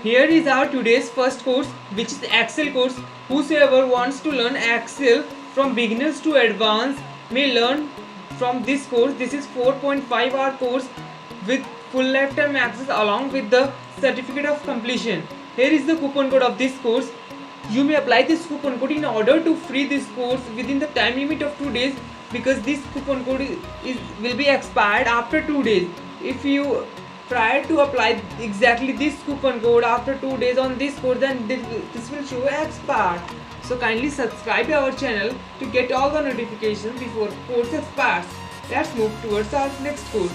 Here is our today's first course, which is Excel course. Whosoever wants to learn Excel from beginners to advanced may learn from this course. This is 4.5-hour course with full lifetime access along with the certificate of completion. Here is the coupon code of this course. You may apply this coupon code in order to free this course within the time limit of 2 days, because this coupon code will be expired after 2 days. If you try to apply exactly this coupon code after 2 days on this course, then this will show expired. So kindly subscribe our channel to get all the notifications before course expires. Let's move towards our next course.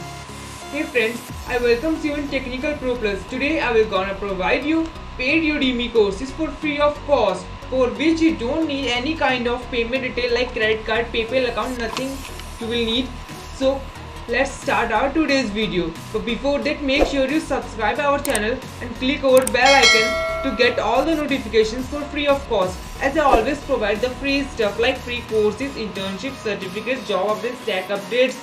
Hey friends, I welcome you in Technical Pro Plus. Today I will gonna provide you paid Udemy courses for free of cost, for which you don't need any kind of payment detail like credit card, PayPal account, nothing you will need. So let's start our today's video. But before that, make sure you subscribe our channel and click over bell icon to get all the notifications for free of cost, as I always provide the free stuff like free courses, internships, certificates, job updates, tech updates,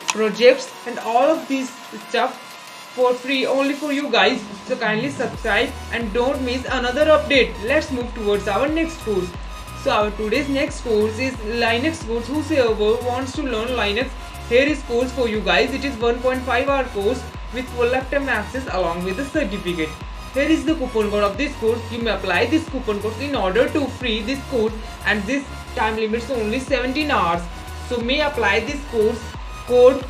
projects, and all of these stuff for free only for you guys. So kindly subscribe and don't miss another update. Let's move towards our next course. So our today's next course is Linux course. Whosoever wants to learn Linux, here is course for you guys. It is 1.5-hour course with full lifetime access along with the certificate. Here is the coupon code of this course. You may apply this coupon code in order to free this course, and this time limit is only 17 hours. So may apply this course code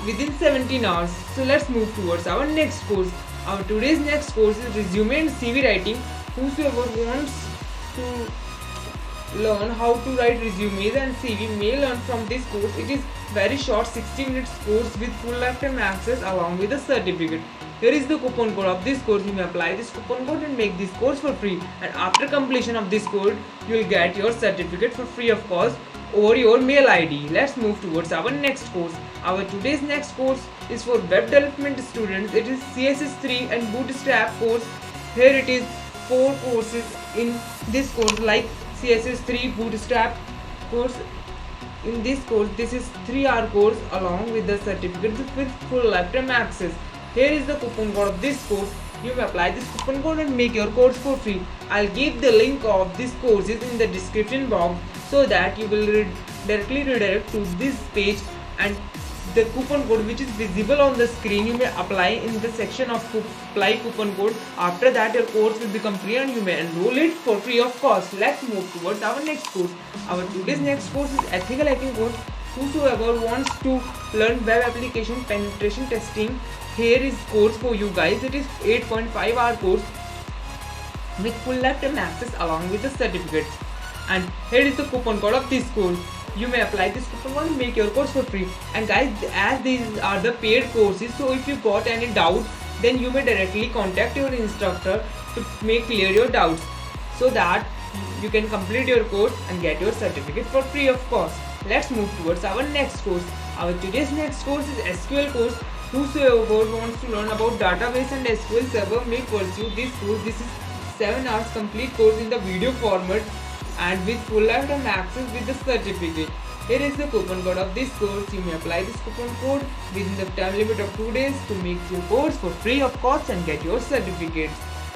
within 17 hours. So let's move towards our next course. Our today's next course is resume and CV writing. Whosoever wants to learn how to write resumes and CV may learn from this course. It is very short 60 minutes course with full lifetime access along with a certificate. Here is the coupon code of this course. You may apply this coupon code and make this course for free, and after completion of this code you will get your certificate for free of cost over your mail ID. Let's move towards our next course. Our today's next course is for web development students. It is CSS3 and Bootstrap course. Here it is 4 courses in this course, like CSS3 Bootstrap course. In this course, this is 3-hour course along with the certificate with full lifetime access. Here is the coupon code of this course. You may apply this coupon code and make your course for free. I'll give the link of this courses in the description box so that you will directly redirect to this page, and the coupon code which is visible on the screen you may apply in the section of apply coupon code. After that your course will be complete and you may enroll it for free of cost. Let's move towards our next course. Our today's next course is ethical hacking course. Whosoever wants to learn web application penetration testing, here is course for you guys. It is 8.5-hour course with full lifetime access along with the certificate. And here is the coupon code of this course. You may apply this coupon code and make your course for free. And guys, as these are the paid courses, so if you got any doubt, then you may directly contact your instructor to make clear your doubts, so that you can complete your course and get your certificate for free of cost. Let's move towards our next course. Our today's next course is SQL course. Whosoever wants to learn about database and SQL Server may pursue this course. This is 7 hours complete course in the video format and with full lifetime access with the certificate. Here is the coupon code of this course. You may apply this coupon code within the time limit of 2 days to make your course for free of cost and get your certificates.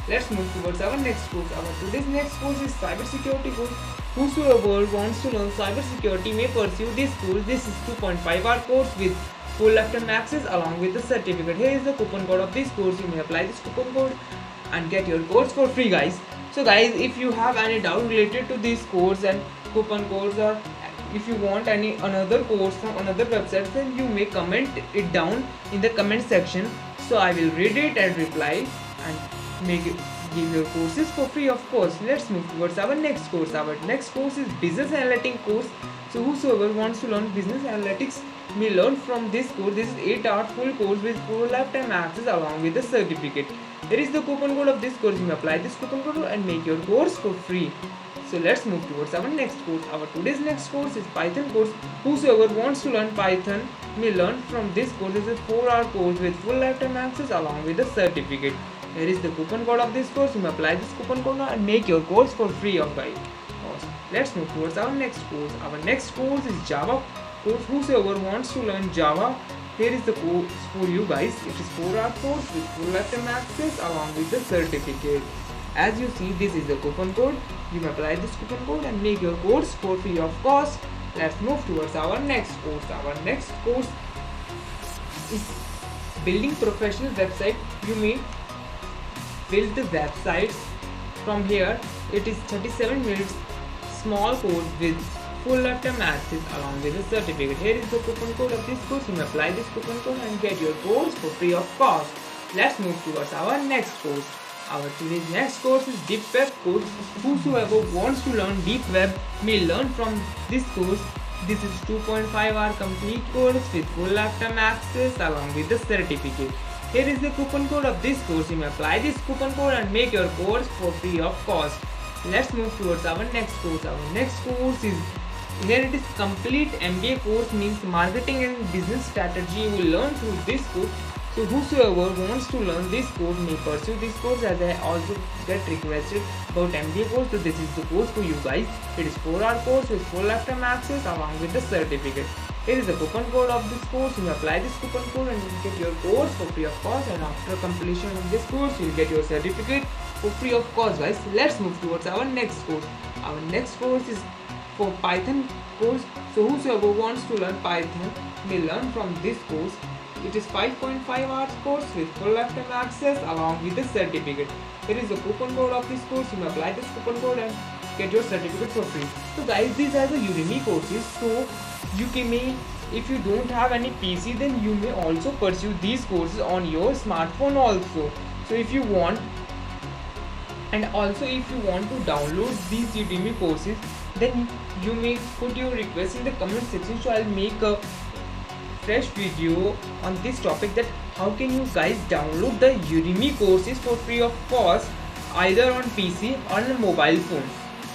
Let's move towards our next course. Our today's next course is cybersecurity course. Whosoever wants to learn cybersecurity may pursue this course. This is 2.5-hour course with full lifetime access along with the certificate. Here is the coupon code of this course. You may apply this coupon code and get your course for free, guys. So guys, if you have any doubt related to this course and coupon codes, or if you want any another course from another website, then you may comment it down in the comment section. So I will read it and reply and give your courses for free of course. Let's move towards our next course. Our next course is business analytics course. So whosoever wants to learn business analytics may learn from this course. This is 8-hour full course with full lifetime access along with the certificate. Here is the coupon code of this course. You may apply this coupon code and make your course for free. So let's move towards our next course. Our today's next course is Python course. Whosoever wants to learn Python may learn from this course. This is a 4-hour course with full lifetime access along with the certificate. Here is the coupon code of this course. You may apply this coupon code and make your course for free of guys. Let's move towards our next course. Our next course is Java course. Whosoever wants to learn Java Here is the course for you guys. It is 4-hour course with full lifetime access along with the certificate. As you see, this is the coupon code. You may apply this coupon code and make your course for free of cost. Let's move towards our next course. Our next course is building professional website. You may build the websites from here. It is 37 minutes small course with full lifetime access along with a certificate. Here is the coupon code of this course. You may apply this coupon code and get your course for free of cost. Let's move towards our next course. Our today's next course is Deep Web course. Whosoever wants to learn Deep Web may learn from this course. This is 2.5-hour complete course with full lifetime access along with the certificate. Here is the coupon code of this course. You may apply this coupon code and make your course for free of cost. Let's move towards our next course. Our next course is, here it is complete MBA course, means marketing and business strategy. You will learn through this course. So whosoever wants to learn this course may pursue this course, as I also get requested about MBA course. So this is the course for you guys. It is 4-hour course with full lifetime access along with the certificate. Here is the coupon code of this course. You may apply this coupon code and you will get your course for free of cost, and after completion of this course you will get your certificate for free of cost, guys. Let's move towards our next course. Our next course is for Python course. So whosoever wants to learn Python may learn from this course. It is 5.5 hours course with full lifetime access along with the certificate. Here is the coupon code of this course. You may apply this coupon code and get your certificate for free. So guys, these are the Udemy courses. So you may, if you don't have any PC, then you may also pursue these courses on your smartphone also. So if you want, and also if you want to download these Udemy courses, then you may put your request in the comment section. So I'll make a fresh video on this topic, that how can you guys download the Udemy courses for free of cost either on PC or on a mobile phone.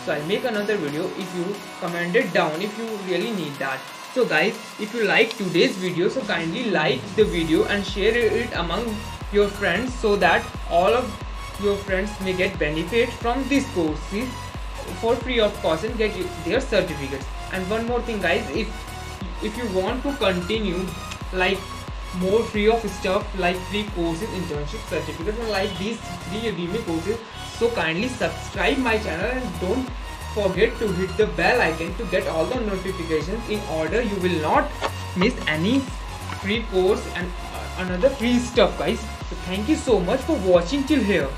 So I'll make another video if you comment it down if you really need that. So guys, if you like today's video, so kindly like the video and share it among your friends so that all of your friends may get benefit from these courses for free of cost and get their certificates. And one more thing guys, if you want to continue like more free of stuff like free courses, internship certificates, and like these 3 Udemy courses, so kindly subscribe my channel and don't forget to hit the bell icon to get all the notifications, in order you will not miss any free course and another free stuff, guys. So thank you so much for watching till here.